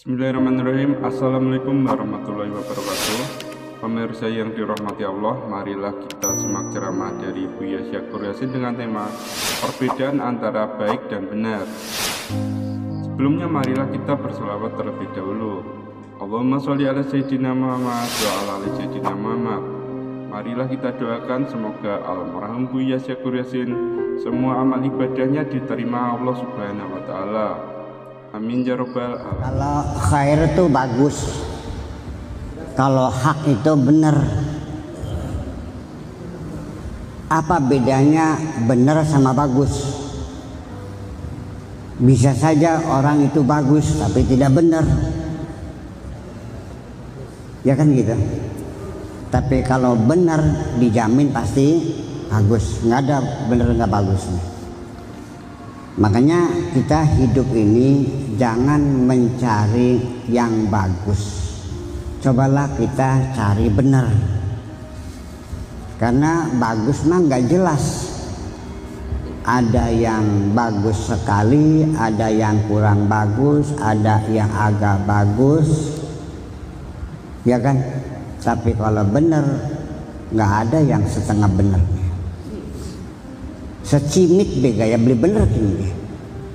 Bismillahirrahmanirrahim. Assalamualaikum warahmatullahi wabarakatuh. Pemirsa yang dirahmati Allah, marilah kita simak ceramah dari Buya Syakur Yasin dengan tema perbedaan antara baik dan benar. Sebelumnya marilah kita berselawat terlebih dahulu. Allahumma sholli ala sayyidina Muhammad wa ala ali sayyidina Muhammad. Marilah kita doakan semoga almarhum Buya Syakur Yasin semua amal ibadahnya diterima Allah Subhanahu wa taala. Amin ya robbal alamin. Kalau khair itu bagus, kalau hak itu benar. Apa bedanya benar sama bagus? Bisa saja orang itu bagus tapi tidak benar, ya kan gitu. Tapi kalau benar dijamin pasti bagus, nggak ada benar nggak bagusnya. Makanya kita hidup ini jangan mencari yang bagus, cobalah kita cari benar. Karena bagus mah nggak jelas, ada yang bagus sekali, ada yang kurang bagus, ada yang agak bagus, ya kan. Tapi kalau benar nggak ada yang setengah benar. Secimit bega ya beli bener gini.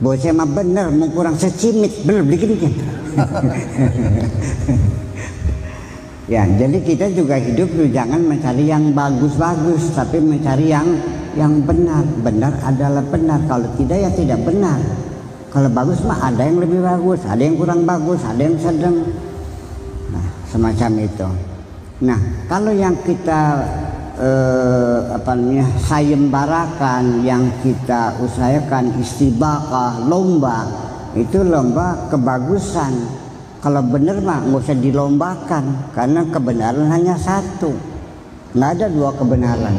Bahwa saya mah bener mau kurang secimit bener beli gini. Ya, jadi kita juga hidup jangan mencari yang bagus-bagus, tapi mencari yang benar. Benar adalah benar, kalau tidak ya tidak benar. Kalau bagus mah ada yang lebih bagus, ada yang kurang bagus, ada yang sedang. Nah, semacam itu. Nah, kalau yang kita sayembarakan, yang kita usahakan istibaqah, lomba, itu lomba kebagusan. Kalau benar mah nggak usah dilombakan, karena kebenaran hanya satu, nggak ada dua kebenaran.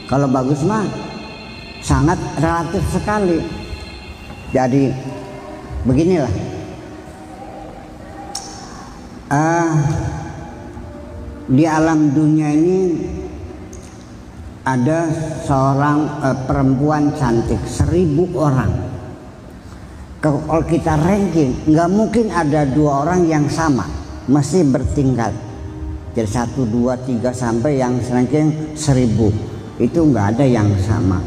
Kalau bagus mah sangat relatif sekali. Jadi beginilah, di alam dunia ini ada seorang perempuan cantik, 1000 orang. Kalau kita ranking, nggak mungkin ada 2 orang yang sama, mesti bertingkat. Jadi 1, 2, 3 sampai yang ranking 1000 itu nggak ada yang sama.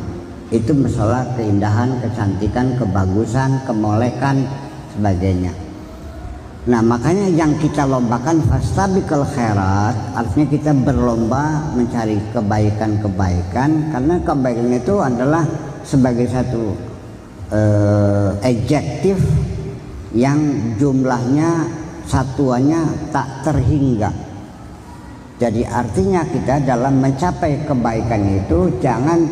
Itu masalah keindahan, kecantikan, kebagusan, kemolekan, sebagainya. Nah, makanya yang kita lombakan fastabiqul khairat, artinya kita berlomba mencari kebaikan-kebaikan, karena kebaikan itu adalah sebagai satu adjektif yang jumlahnya, satuannya tak terhingga. Jadi artinya kita dalam mencapai kebaikan itu jangan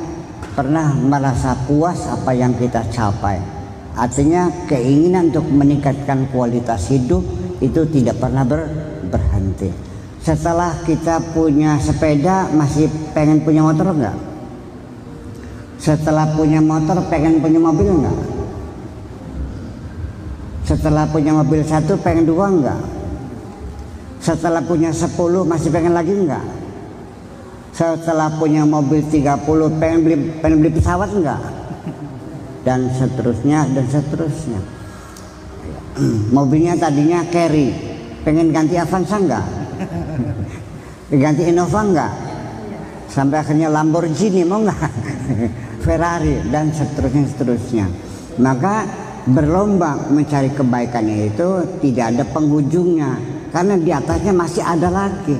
pernah merasa puas apa yang kita capai. Artinya keinginan untuk meningkatkan kualitas hidup itu tidak pernah berhenti. Setelah kita punya sepeda masih pengen punya motor enggak? Setelah punya motor pengen punya mobil enggak? Setelah punya mobil 1 pengen 2 enggak? Setelah punya 10 masih pengen lagi enggak? Setelah punya mobil 30 pengen beli pesawat enggak? Dan seterusnya dan seterusnya. Mobilnya tadinya Carry, pengen ganti Avanza enggak? Ganti Innova enggak? Sampai akhirnya Lamborghini mau enggak? Ferrari dan seterusnya. Maka berlomba mencari kebaikannya itu tidak ada penghujungnya, karena di atasnya masih ada lagi.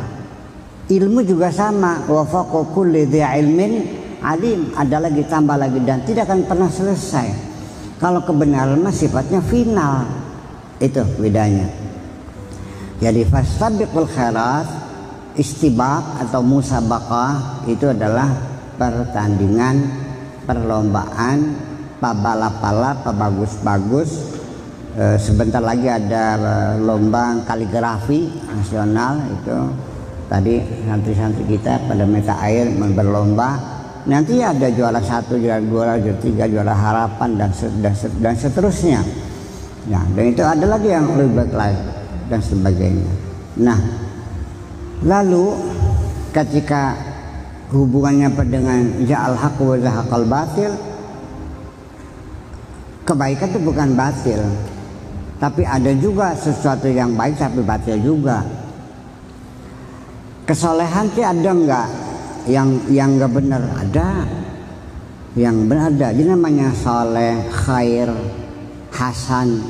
Ilmu juga sama, wa fawqa kulli dzi ilmin alim, ada lagi, tambah lagi, dan tidak akan pernah selesai. Kalau kebenaran mah sifatnya final, itu bedanya. Jadi fastabiqul khairat, istibaq atau musabaqah itu adalah pertandingan, perlombaan, pabalap-balap, bagus-bagus. Sebentar lagi ada lomba kaligrafi nasional, itu tadi santri-santri kita pada mata air berlomba. Nanti ada juara 1, juara 2, juara 3, juara harapan dan seterusnya. Nah, dan itu ada lagi yang lebih baik dan sebagainya. Nah, lalu ketika hubungannya dengan ja'al haqq wa zahaqal batil, kebaikan itu bukan batil, Tapi ada juga sesuatu yang baik tapi batil juga. Kesolehan sih ada enggak? Yang enggak benar ada, yang benar ada. Jadi namanya soleh, khair, hasan.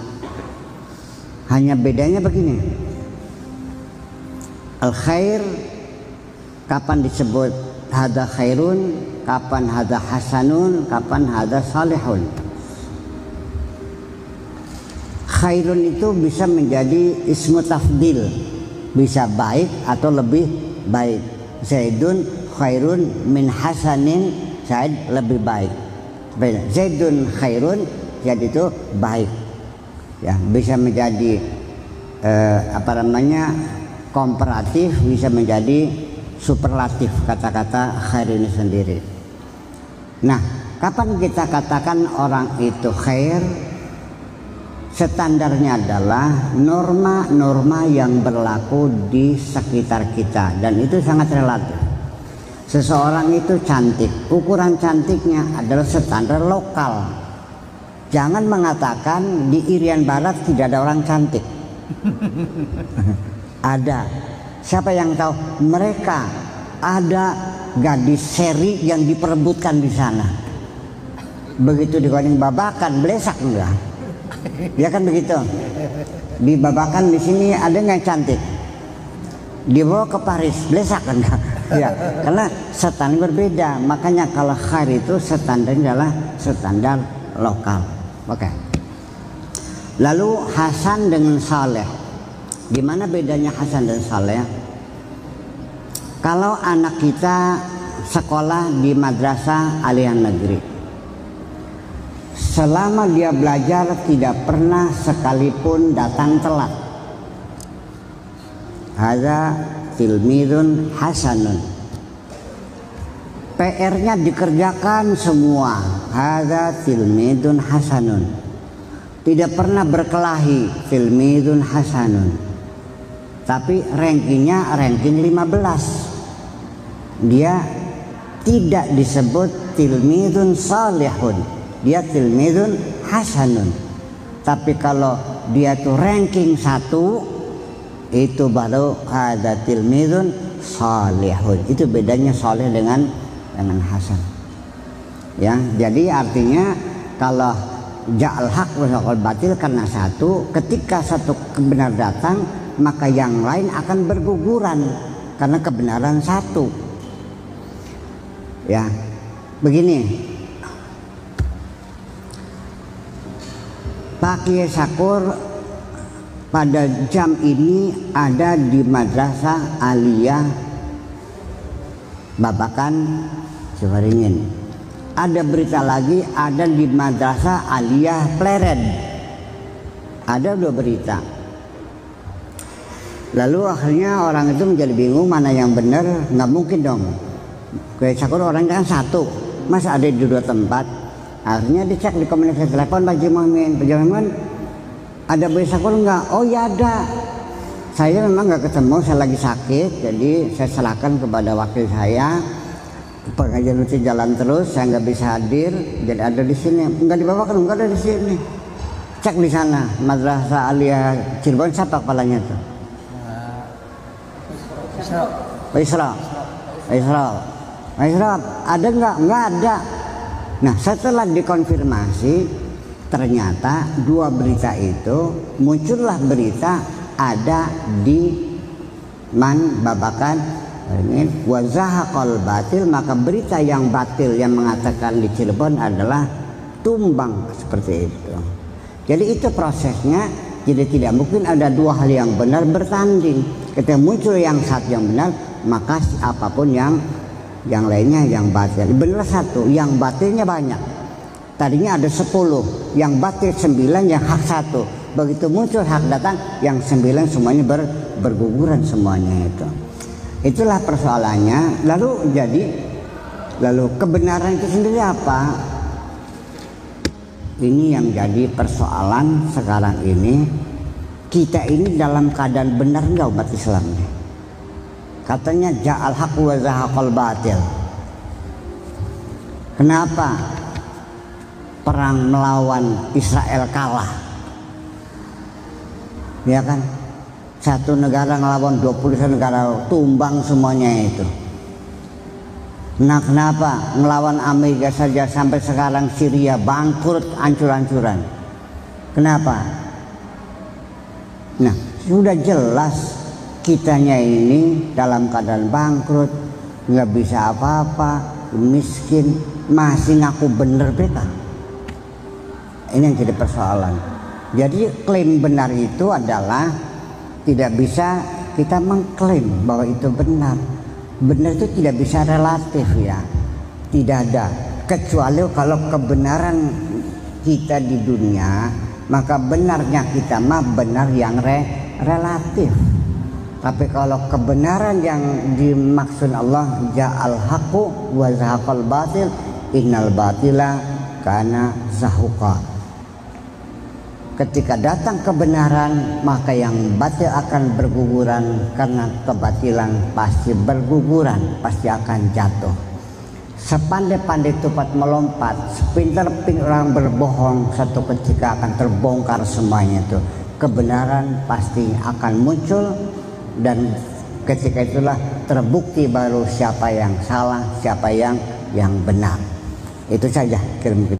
Hanya bedanya begini. Al khair kapan disebut hada khairun, kapan hada hasanun, kapan hada salihun. Khairun itu bisa menjadi ismu tafdil, bisa baik atau lebih baik. Zaidun khairun min hasanin, Zaid lebih baik. Zaidun khairun, Zaid itu baik. Ya, bisa menjadi komparatif, bisa menjadi superlatif kata-kata khair ini sendiri. Nah, kapan kita katakan orang itu khair? Standarnya adalah norma-norma yang berlaku di sekitar kita, dan itu sangat relatif. Seseorang itu cantik, ukuran cantiknya adalah standar lokal. Jangan mengatakan di Irian Barat tidak ada orang cantik. Ada. Siapa yang tahu? Mereka ada gadis seri yang diperebutkan di sana. Begitu digoreng babakan, blesak enggak? Ya kan begitu. Dibabakan di sini ada nggak cantik, dibawa ke Paris, blesak enggak? Ya, karena standar berbeda. Makanya kalau khair itu standarnya adalah standar lokal. Oke. Lalu hasan dengan saleh. Gimana bedanya hasan dan saleh? Kalau anak kita sekolah di madrasah aliyah negeri, selama dia belajar tidak pernah sekalipun datang telat, hadza tilmidun hasanun. PR-nya dikerjakan semua, hadza tilmidun hasanun. Tidak pernah berkelahi, tilmidun hasanun. Tapi rankingnya ranking 15. Dia tidak disebut tilmidun salihun, dia tilmidun hasanun. Tapi kalau dia tuh ranking 1, itu baru ada tilmidun salihun. Itu bedanya salih dengan hasan. Ya, jadi artinya kalau ja'al haq wa zahaqal batil karena satu, ketika satu kebenaran datang maka yang lain akan berguguran karena kebenaran satu. Ya, begini. Pak Kiai Sakur pada jam ini ada di Madrasah Aliyah Babakan Ciwaringin. Ada berita lagi ada di Madrasah Aliyah Pleret. Ada 2 berita. Lalu akhirnya orang itu menjadi bingung mana yang benar. Nggak mungkin dong, Kiai Sakur orangnya kan satu, masa ada di 2 tempat. Akhirnya dicek di komunikasi telepon, Pak Haji Muhammad, ada Kiai Sakur enggak? Oh ya ada. Saya memang nggak ketemu, saya lagi sakit, jadi saya serahkan kepada wakil saya. Pengajian rutin jalan terus, saya nggak bisa hadir, jadi ada di sini. Enggak dibawakan, enggak ada di sini. Cek di sana, Madrasah Aliyah Cirebon, siapa kepalanya tuh? Isra. Ada nggak? Nggak ada. Nah, setelah dikonfirmasi, ternyata 2 berita itu muncullah berita ada di Babakan wa zahaqal batil, maka berita yang batil yang mengatakan di Cirebon adalah tumbang seperti itu. Jadi itu prosesnya. Jadi tidak mungkin ada 2 hal yang benar bertanding. Ketika muncul yang satu yang benar, maka apapun yang lainnya yang batil. Benar satu, yang batilnya banyak. Tadinya ada 10, yang batil 9, yang hak 1. Begitu muncul hak datang, yang 9 semuanya berguguran semuanya itu. Itulah persoalannya. Lalu kebenaran itu sendiri apa? Ini yang jadi persoalan sekarang ini. Kita ini dalam keadaan benar enggak umat Islam? Katanya ja'al haq wa zahaqal batil. Kenapa perang melawan Israel kalah? ya kan? Satu negara ngelawan 20 negara, tumbang semuanya itu. Nah kenapa ngelawan Amerika saja sampai sekarang Syria bangkrut ancur-ancuran? Kenapa? Nah sudah jelas kitanya ini dalam keadaan bangkrut, nggak bisa apa-apa, miskin, masih ngaku bener beta. Ini yang jadi persoalan. Jadi klaim benar itu adalah tidak bisa kita mengklaim bahwa itu benar. Benar itu tidak bisa relatif ya. Tidak ada. Kecuali kalau kebenaran kita di dunia, maka benarnya kita mah benar yang relatif. Tapi kalau kebenaran yang dimaksud Allah, ja'al haqqu wa zahaqal batil innal batila kana zahuqa. Ketika datang kebenaran, maka yang batil akan berguguran, karena kebatilan pasti berguguran, pasti akan jatuh. Sepandai-pandai tupat melompat, sepintar-pintar orang berbohong, satu ketika akan terbongkar semuanya itu. Kebenaran pasti akan muncul, dan ketika itulah terbukti baru siapa yang salah, siapa yang benar. Itu saja kirim.